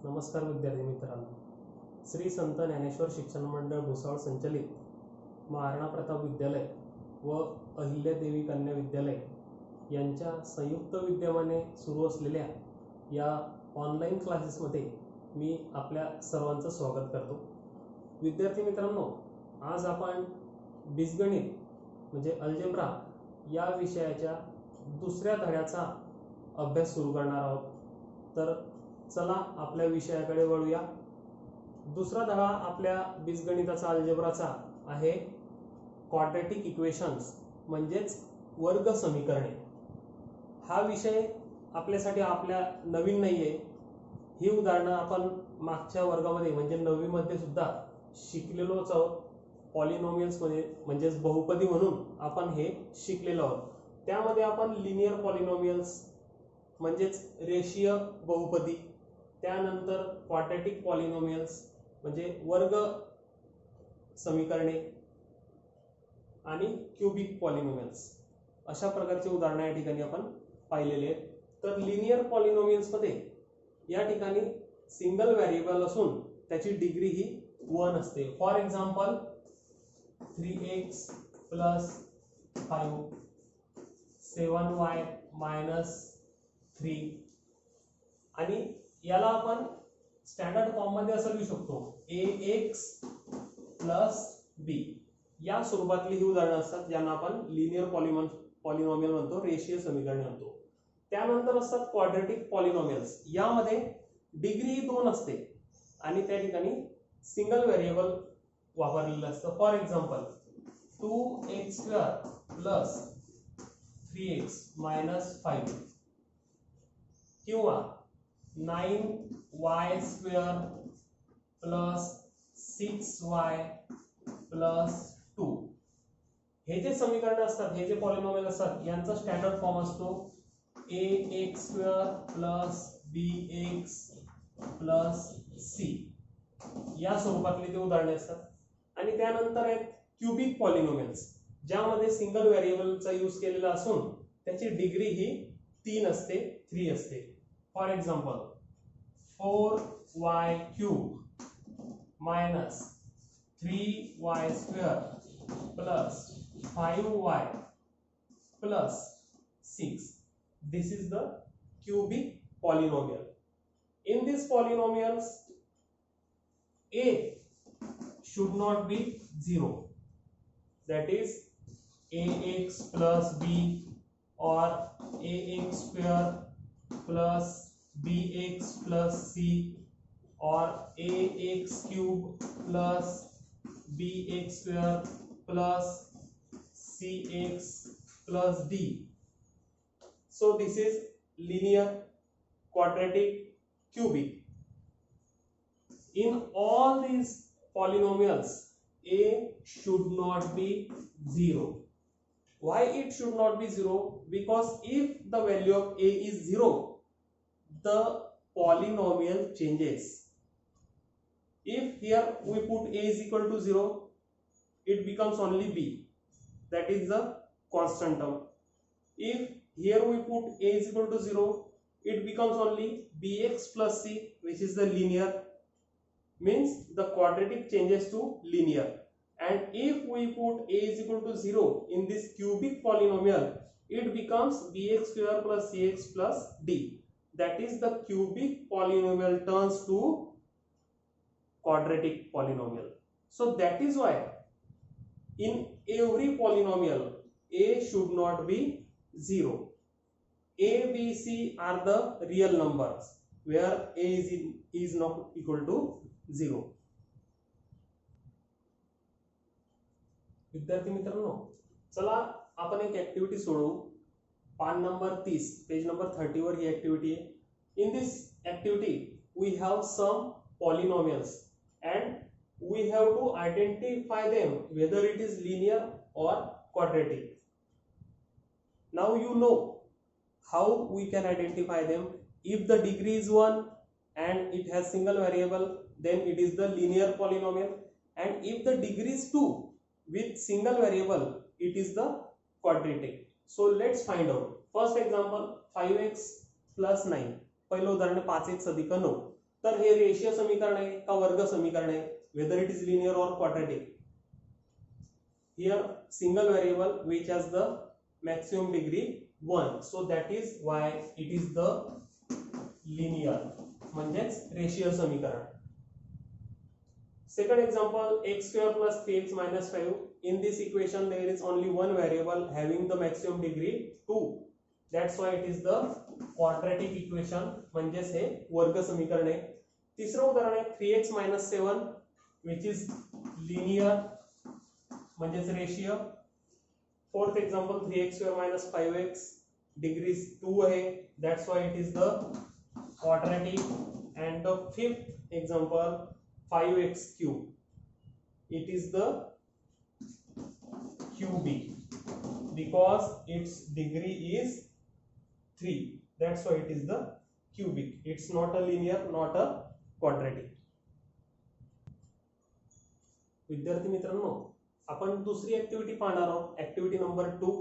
नमस्कार विद्यार्थी मित्रांनो, श्री संत ज्ञानेश्वर शिक्षण मंडळ भुसावळ संचलित महाराणा प्रताप विद्यालय व अहिल्यादेवी कन्या विद्यालय यांच्या संयुक्त विद्यमाने सुरू असलेल्या या ऑनलाईन क्लासेसमध्ये मी आपल्या सर्वांचं स्वागत करतो. विद्यार्थी मित्रांनो, आज आपण बीजगणित म्हणजे अल्जेब्रा या विषयाच्या दुसऱ्या धड्याचा अभ्यास सुरू करणार आहोत. तर चला आपल्या विषयाकडे वळूया. दुसरा धडा आपल्या बीजगणिताचा अल्जेब्राचा आहे क्वाड्रॅटिक इक्वेशन्स म्हणजेच वर्ग समीकरणे. हा विषय आपल्यासाठी नवीन नाहीये. ही उदाहरणं आपण मागच्या वर्गामध्ये म्हणजे 9वी मध्ये सुद्धा शिकलेलोच आहोत. पॉलिनॉमियल्स म्हणजेच बहुपदी म्हणून आपण हे शिकलेलो आहोत. त्यामध्ये आपण लिनियर पॉलिनॉमियल्स म्हणजेच रेषीय बहुपदी, त्यानंतर क्वाड्रॅटिक पॉलिनॉमियल्स म्हणजे वर्ग समीकरणे आणि क्यूबिक पॉलिनॉमियल्स अशा प्रकारचे उदाहरणे या ठिकाणी आपण पाहिलेले आहेत. तर लिनियर पॉलिनॉमियल्स मध्ये या ठिकाणी सिंगल व्हेरिएबल असून त्याची डिग्री ही 1 असते. फॉर एक्झाम्पल 3x + 5 7y - 3 आणि याला आपण स्टँडर्ड फॉर्म मध्ये असं लिहू शकतो ax + b. या स्वरूपातली ही उदाहरणं असतात ज्यांना आपण लिनियर पॉलिनॉमियल म्हणतो, रेषीय समीकरणे म्हणतो. त्यानंतर असतात क्वाड्रॅटिक पॉलिनॉमियल्स. यामध्ये डिग्री 2 असते आणि त्या ठिकाणी सिंगल व्हेरिएबल वापरलेलं असतं. फॉर एक्झाम्पल 2x² + 3x - 5 किंवा 9y² + 6y + 2. हे जे समीकरण असतात, हे जे पॉलिनॉमियल असतात, यांचा स्टँडर्ड फॉर्म असतो ax² + bx + c. या स्वरूपातली ते उदाहरणे असतात. आणि त्यानंतर आहेत क्यूबिक पॉलिनॉमियल्स, ज्यामध्ये सिंगल व्हेरिएबलचा यूज केलेला असून त्याची डिग्री ही 3 असते, 3 असते. For example 4y³ - 3y² + 5y + 6. This is the cubic polynomial. In these polynomials, a should not be 0. That is ax + b or ax² + bx + c or ax³ + bx² + cx + d. So this is linear, quadratic, cubic. In all these polynomials, a should not be 0. Why it should not be 0? Because if the value of a is 0, the polynomial changes. If here we put a is equal to 0, it becomes only b, that is the constant term. If here we put a is equal to 0, it becomes only bx + c, which is the linear, means the quadratic changes to linear. And if we put a is equal to 0 in this cubic polynomial, it becomes bx² + cx + d. That is the cubic polynomial turns to quadratic polynomial. So that is why in every polynomial a should not be 0. A, b, c are the real numbers where a is not equal to 0. विद्यार्थी मित्रांनो, चला आपण एक activity सोडवू. पान number 30, page number 30 वर ही activity आहे. In this activity we have some polynomials and we have to identify them whether it is linear or quadratic. Now you know how we can identify them. If the degree is 1 and it has single variable, then it is the linear polynomial, and if the degree is 2 with single variable, it is the quadratic. So let's find out. First example 5x + 9. पहिलं उदाहरण 5x + 9. तर हे रेषीय समीकरण आहे का वर्ग समीकरण आहे, whether it is linear or quadratic. Here single variable which has the maximum degree 1, so that is why it is the linear म्हणजेच रेषीय समीकरण. Second example, x square plus 3x minus 5. In this equation there is only one variable having the maximum degree 2. That's why it is the quadratic equation म्हणजेच हे वर्ग समीकरण आहे. तिसरं उदाहरण आहे 3x minus 7 which is linear म्हणजेच रेषीय. Fourth example 3x square minus 5x degree 2 आहे, that's why it is the quadratic. And the fifth example 5x cube, it is the cubic because its degree is 3, that's why it is the cubic. It's not a linear, not a quadratic. विद्यार्थी मित्रांनो, आपण दुसरी activity पाहणार आहोत, activity number 2.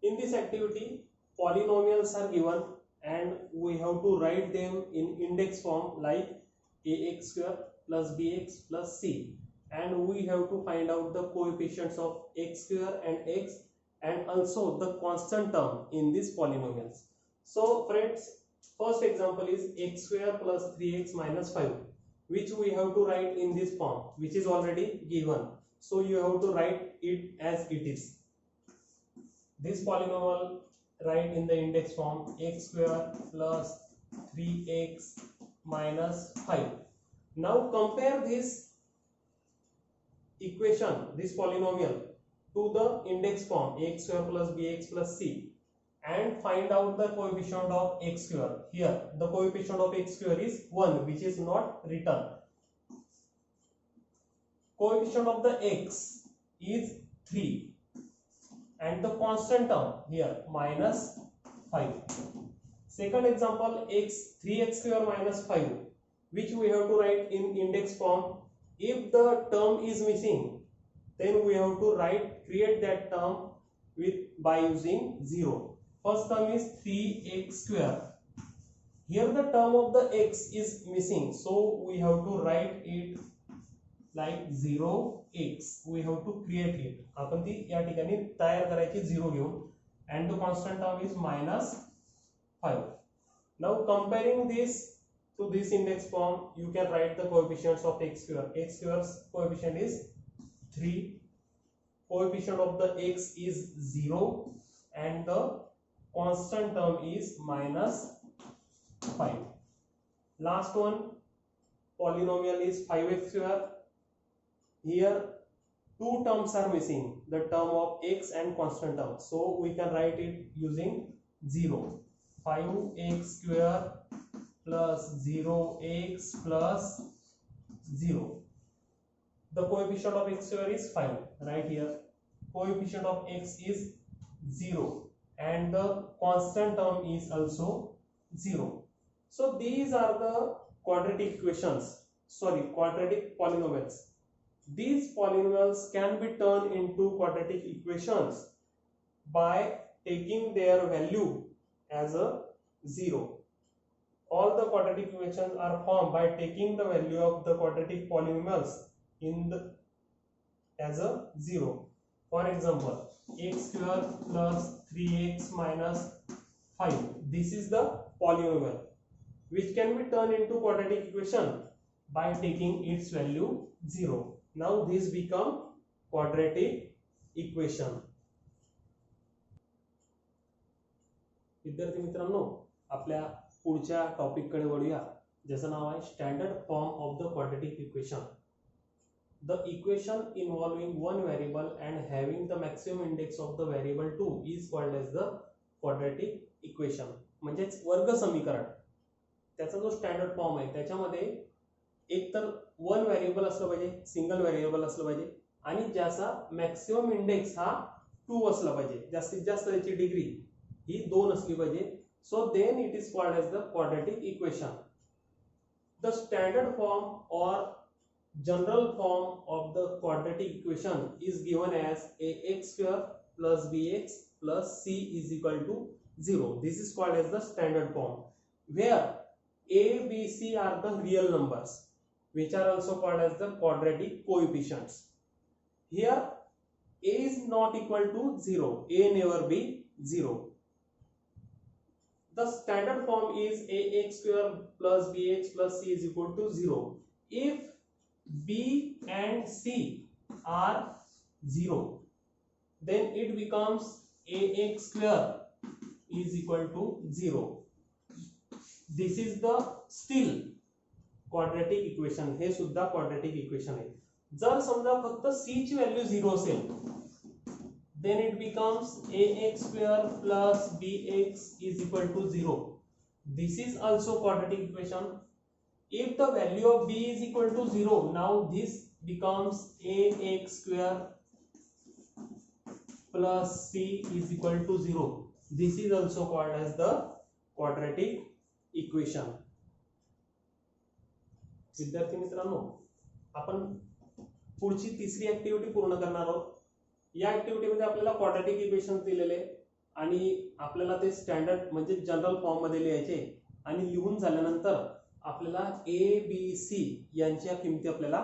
In this activity polynomials are given and we have to write them in index form like ax square plus bx plus c, and we have to find out the coefficients of x square and x and also the constant term in these polynomials. So friends, first example is x square plus 3x minus 5, which we have to write in this form, which is already given, so you have to write it as it is. This polynomial write in the index form x square plus 3x minus 5. Now compare this equation, this polynomial, to the index form x square plus bx plus c and find out the coefficient of x square. Here the coefficient of x square is 1, which is not written. Coefficient of the x is 3 and the constant term here minus 5. Second example x 3x square minus 5, which we have to write in index form. If the term is missing, then we have to create that term by using 0. First term is 3x square. Here the term of the x is missing, so we have to write it like 0x. We have to create it. आपण ती या ठिकाणी तयार करायची 0 घेऊन, and the constant term is minus 5. Now comparing this to this index form, you can write the coefficients of x square. X square's coefficient is 3, coefficient of the x is 0 and the constant term is minus 5. Last one, polynomial is 5x square. Here two terms are missing, the term of x and constant term, so we can write it using 0. 5x square plus 0x plus 0. The coefficient of x square is 5, right here. Coefficient of x is 0 and the constant term is also 0. So these are the quadratic equations, quadratic polynomials. These polynomials can be turned into quadratic equations by taking their value as a 0. All the quadratic equations are formed by taking the value of the quadratic polynomials as a 0. For example, x square plus 3x minus 5. This is the polynomial which can be turned into quadratic equation by taking its value 0. Now this become quadratic equation. विद्यार्थी मित्रांनो, आपल्या पुढच्या topic कडे वळूया, ज्याचं नाव आहे standard form of the quadratic equation. The equation involving one variable and having the maximum index of the variable 2 is called as the quadratic equation. म्हणजेच वर्ग समीकरण. त्याचा जो स्टँडर्ड फॉर्म आहे त्याच्यामध्ये एक तर वन व्हेरिएबल असलं पाहिजे, सिंगल व्हेरिएबल असलं पाहिजे आणि ज्याचा मॅक्सिमम इंडेक्स हा 2 असला पाहिजे. जास्तीत जास्त त्याची डिग्री ही 2 असली पाहिजे. So then it is called as the quadratic equation. The standard form or general form of the quadratic equation is given as ax square plus bx plus c is equal to 0. This is called as the standard form, where A, B, C are the real numbers, which are also called as the quadratic coefficients. Here A is not equal to 0. A never be 0. The standard form is ax square plus bx plus c is equal to 0. If b and c are 0, then it becomes ax square is equal to 0. This is the still quadratic equation. हे सुद्धा quadratic equation आहे. जर समजा फक्त c ची value 0 असेल, then it becomes ax square plus bx is equal to 0. This is also quadratic equation. If the value of b is equal to 0, now this becomes ax square plus c is equal to 0. This is also called as the quadratic equation. विद्यार्थी मित्रांनो, आपण पुढची तिसरी activity पूर्ण करणार आहोत. या ऍक्टिव्हिटीमध्ये आपल्याला क्वाड्रॅटिक इक्वेशन दिलेले आणि आपल्याला ते स्टँडर्ड म्हणजे जनरल फॉर्म मध्ये लिहायचे आणि लिहून झाल्यानंतर आपल्याला ए बी सी यांच्या किमती आपल्याला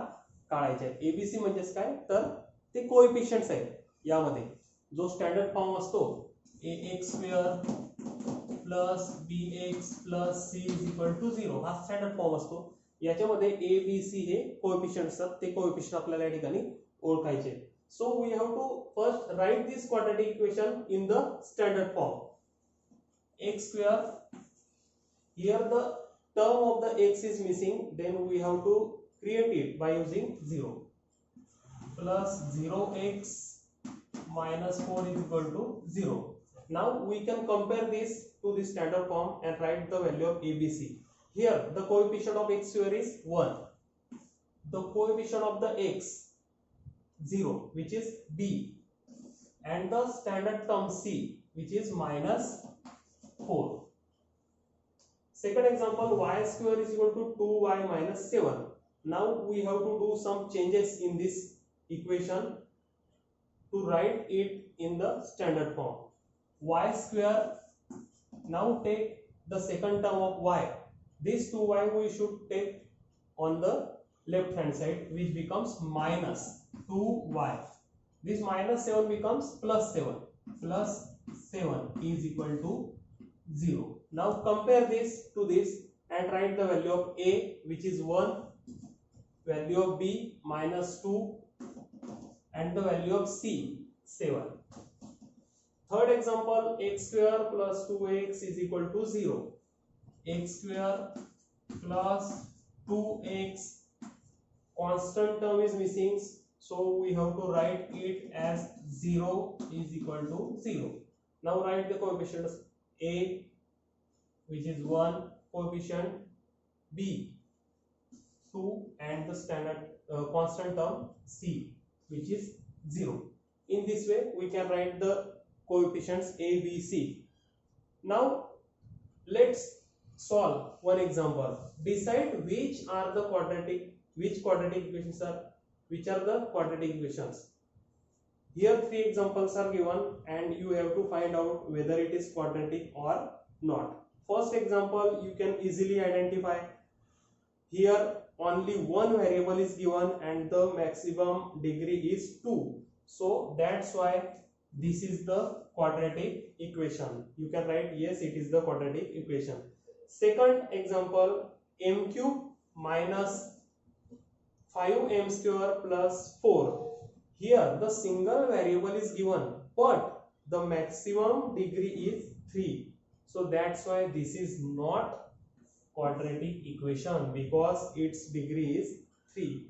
काढायच्या आहेत. एबीसी म्हणजेच काय तर ते कोएफिशियंट्स आहेत. यामध्ये जो स्टँडर्ड फॉर्म असतो ax square plus bx plus c is equal to 0 हा स्टँडर्ड फॉर्म असतो. याच्यामध्ये ए बी सी हे कोएफिशियंट्स असतात. ते कोएफिशियंट आपल्याला या ठिकाणी ओळखायचे. So we have to first write this quadratic equation in the standard form. X square, here the term of the x is missing, then we have to create it by using 0. Plus 0x minus 4 is equal to 0. Now we can compare this to the standard form and write the value of ABC. Here the coefficient of x square is 1. The coefficient of the x 0, which is b, and the standard term c, which is minus 4. Second example, y square is equal to 2y minus 7. Now we have to do some changes in this equation to write it in the standard form. Y square, now take the second term of y. This 2y we should take on the left hand side, which becomes minus 2y. This minus 7 becomes plus 7. Plus 7 is equal to 0. Now compare this to this and write the value of a, which is 1, value of b minus 2, and the value of c 7. Third example, x square plus 2x is equal to 0. X square plus 2x, constant term is missing, so we have to write it as 0 is equal to 0. Now write the coefficients a, which is 1, coefficient b 2, and the standard constant term c, which is 0. In this way we can write the coefficients a, b, c. Now let's solve one example. Decide which quadratic equations are the quadratic equations. Here 3 examples are given and you have to find out whether it is quadratic or not. First example you can easily identify. Here only one variable is given and the maximum degree is 2. So that's why this is the quadratic equation. You can write yes, it is the quadratic equation. Second example, m cube minus 5m square plus 4. Here the single variable is given but the maximum degree is 3. So that's why this is not quadratic equation because its degree is 3.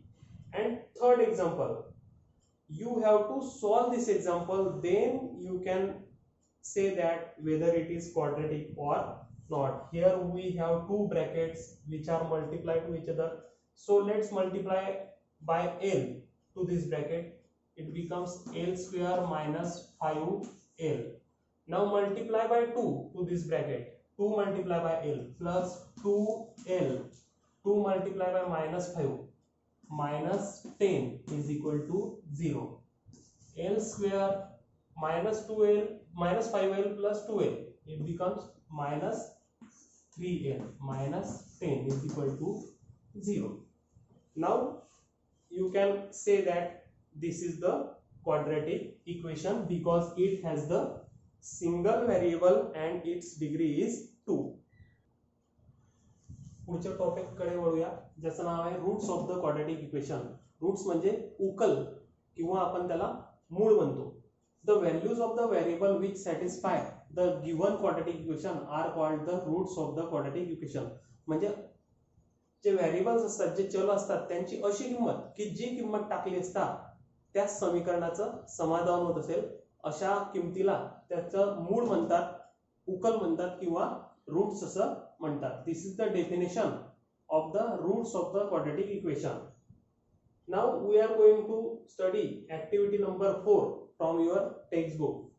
And third example, you have to solve this example, then you can say that whether it is quadratic or not. Here we have two brackets which are multiplied to each other. So let's multiply by L to this bracket. It becomes L square minus 5L. Now multiply by 2 to this bracket. 2 multiply by L plus 2L. 2 multiply by minus 5. Minus 10 is equal to 0. L square minus 2L minus 5L plus 2L. It becomes minus 3L. Minus 10 is equal to 0. Now you can say that this is the quadratic equation because it has the single variable and its degree is 2. पुढच्या topic कडे वळूया, ज्याचं नाव आहे roots of the quadratic equation. Roots म्हणजे उकल किंवा आपण त्याला मूळ म्हणतो. The values of the variable which satisfy the given quadratic equation are called the roots of the quadratic equation. म्हणजे जे व्हेरिएबल्स असतात, जे चल असतात, त्यांची अशी किंमत की जी किंमत टाकली असता त्या समीकरणाचं समाधान होत असेल, अशा किमतीला त्याचं मूळ म्हणतात, उकल म्हणतात किंवा रूट्स असं म्हणतात. This is the definition of the roots of the quadratic equation. Now we are going to study activity number 4 from your text book.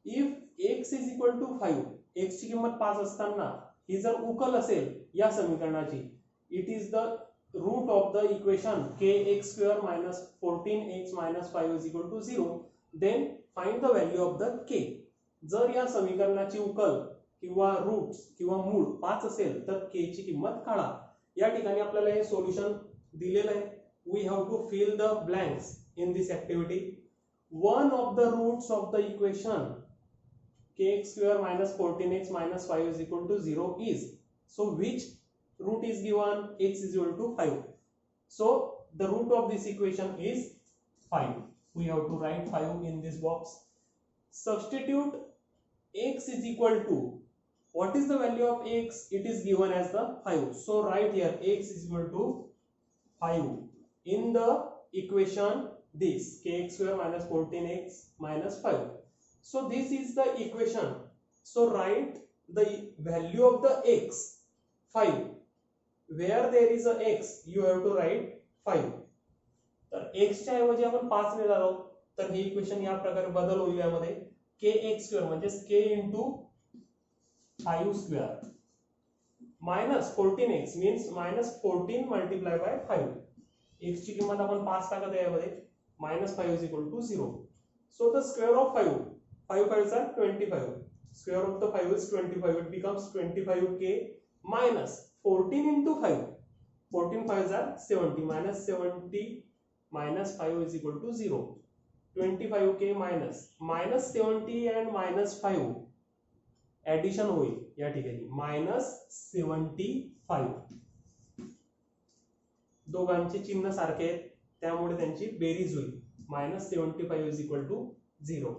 If x is equal to 5, x ची किंमत 5 असताना ही जर उकल असेल या समीकरणाची, it is the root of the equation kx square minus 14x minus 5 is equal to 0, then find the value of the k. जर या समीकरणाची उकल किंवा रूट्स किंवा मूळ 5 असेल तर k ची किंमत काढा. या ठिकाणी आपल्याला हे सोल्युशन दिलेलं आहे. We have to fill the blanks in this activity. One of the roots of the equation kx square minus 14x minus 5 is equal to 0 is, so which root is given? X is equal to 5. So the root of this equation is 5. We have to write 5 in this box. Substitute x is equal to, what is the value of x? It is given as the 5. So write here x is equal to 5 in the equation this kx square minus 14x minus 5. So this is the equation. So write the value of the x 5. Where there is a x you have to write 5. तर x च्या ऐवजी आपण 5 लिहिणार आहोत, तर हे equation या प्रकारे बदल होईल. यामध्ये kx स्क्वेअर म्हणजे k into 5 square minus 14x means minus 14 multiplied by 5. x ची किंमत आपण 5 टाकत आहे यामध्ये, minus 5 is equal to 0. So the square of 5, 5 5s are 25. Square of the 5 is 25. It becomes 25k minus 14 into 5. 14 5s are 70. Minus 70 minus 5 is equal to 0. 25k minus 70 and minus 5 addition होईल या ठिकाणी -75. दोघांचे चिन्ह सारखे आहेत त्यामुळे त्यांची berries होईल. -75 is equal to 0.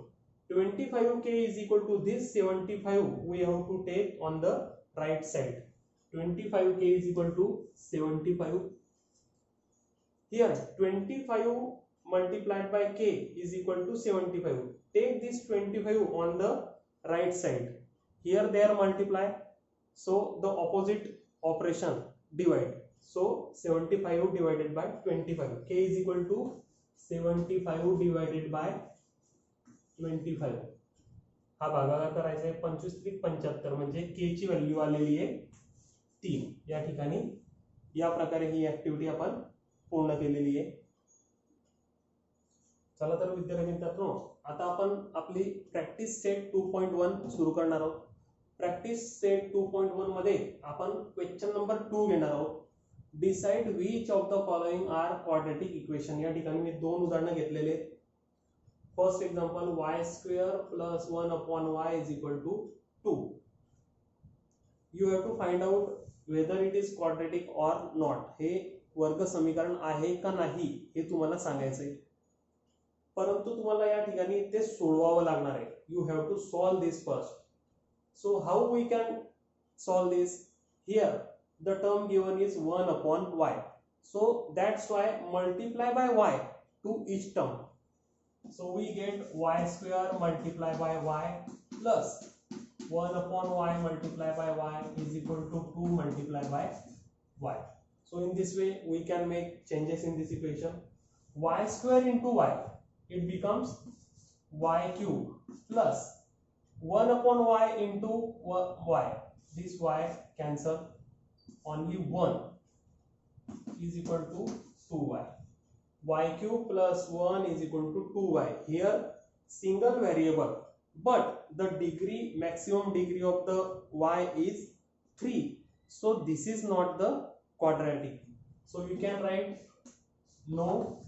25k is equal to this 75 we have to take on the right side. 25k is equal to 75. Here 25 multiplied by k is equal to 75. Take this 25 on the right side. Here they are multiply, so the opposite operation divide. So 75 divided by 25. K is equal to 75 divided by 25. हा भागाकार करायचा आहे. 25 × 75 म्हणजे k ची value आलेली आहे 3. या ठिकाणी या प्रकारे ही ऍक्टिव्हिटी आपण पूर्ण केलेली आहे. चला तर विद्यार्थी मित्रांनो, आता आपण आपली प्रॅक्टिस सेट 2.1 सुरू करणार आहोत. प्रॅक्टिस सेट 2.1 मध्ये आपण क्वेश्चन नंबर 2 घेणार आहोत. Decide which of the following are quadratic equation. या ठिकाणी मी 2 उदाहरणं घेतलेले. First example y² + 1/y is equal to 2. You have to find out whether it is quadratic or not. हे वर्ग समीकरण आहे का नाही हे तुम्हाला सांगायचं आहे, परंतु तुम्हाला या ठिकाणी ते सोडवावं लागणार आहे. You have to solve this first. So how we can solve this? Here the term given is 1/y. So that's why multiply by y to each term. So we get y² multiplied by y plus 1/y multiplied by y is equal to 2 multiplied by y. So in this way we can make changes in this equation. Y² into y, it becomes y³ plus 1/y into y. This y cancel, only 1 is equal to 2y. y³ plus 1 is equal to 2y. Here single variable, but the degree, maximum degree of the y is 3. So this is not the quadratic. So you can write no,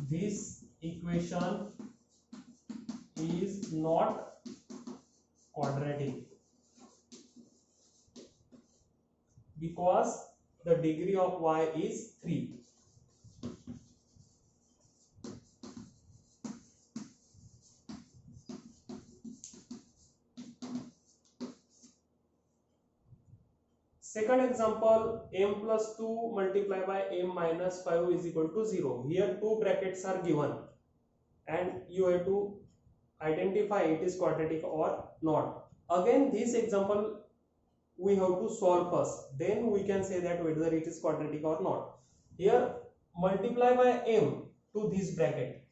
this equation is not quadratic because the degree of y is 3. Second example, m plus 2 multiplied by m minus 5 is equal to 0. Here two brackets are given and you have to identify it is quadratic or not. Again this example we have to solve first, then we can say that whether it is quadratic or not. Here multiply by m to this bracket,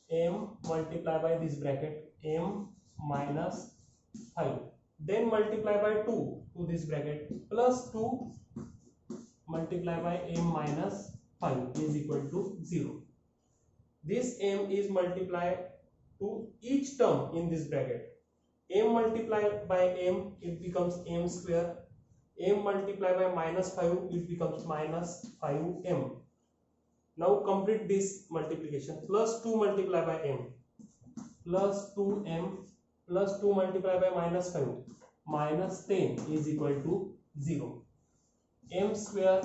m multiply by this bracket, m minus 5, then multiply by 2 to this bracket, plus 2 multiply by m minus 5 is equal to 0. This m is multiplied to each term in this bracket. M multiplied by m, it becomes m square. M multiplied by minus 5, it becomes minus 5m. Now complete this multiplication. Plus 2 multiplied by m, plus 2m, plus 2 multiplied by minus 5, minus 10 is equal to 0. M square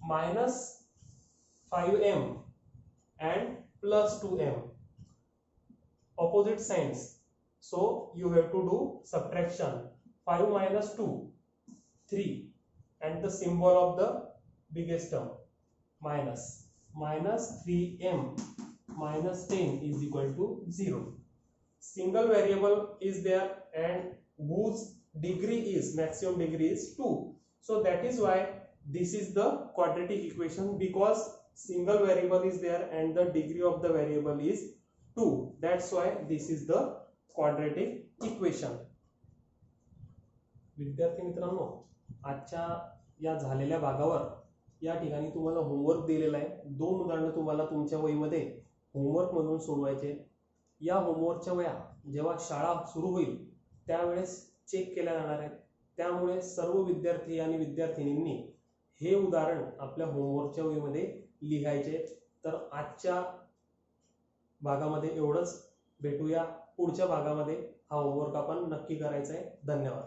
minus 5m and plus 2m, opposite signs, so you have to do subtraction. 5 minus 2, 3, and the symbol of the biggest term minus, minus 3m minus 10 is equal to 0. Single variable is there and whose degree is, maximum degree is 2. So that is why this is the quadratic equation, because single variable is there and the degree of the variable is 2. That's why this is the quadratic equation. विद्यार्थी मित्रांनो, आजच्या या झालेल्या भागावर या ठिकाणी तुम्हाला homework दिलेला आहे. 2 उदाहरणं तुम्हाला तुमच्या वहीमध्ये होमवर्क म्हणून सोडवायचे. या होमवर्कच्या वह्या जेव्हा शाळा सुरू होईल त्यावेळेस चेक केल्या जाणार आहेत. त्यामुळे सर्व विद्यार्थी आणि विद्यार्थिनींनी हे उदाहरण आपल्या होमवर्कच्या वहीमध्ये लिहायचे. तर आजच्या भागामध्ये एवढंच. भेटूया पुढच्या भागामध्ये. हा होमवर्क आपण नक्की करायचा आहे. धन्यवाद.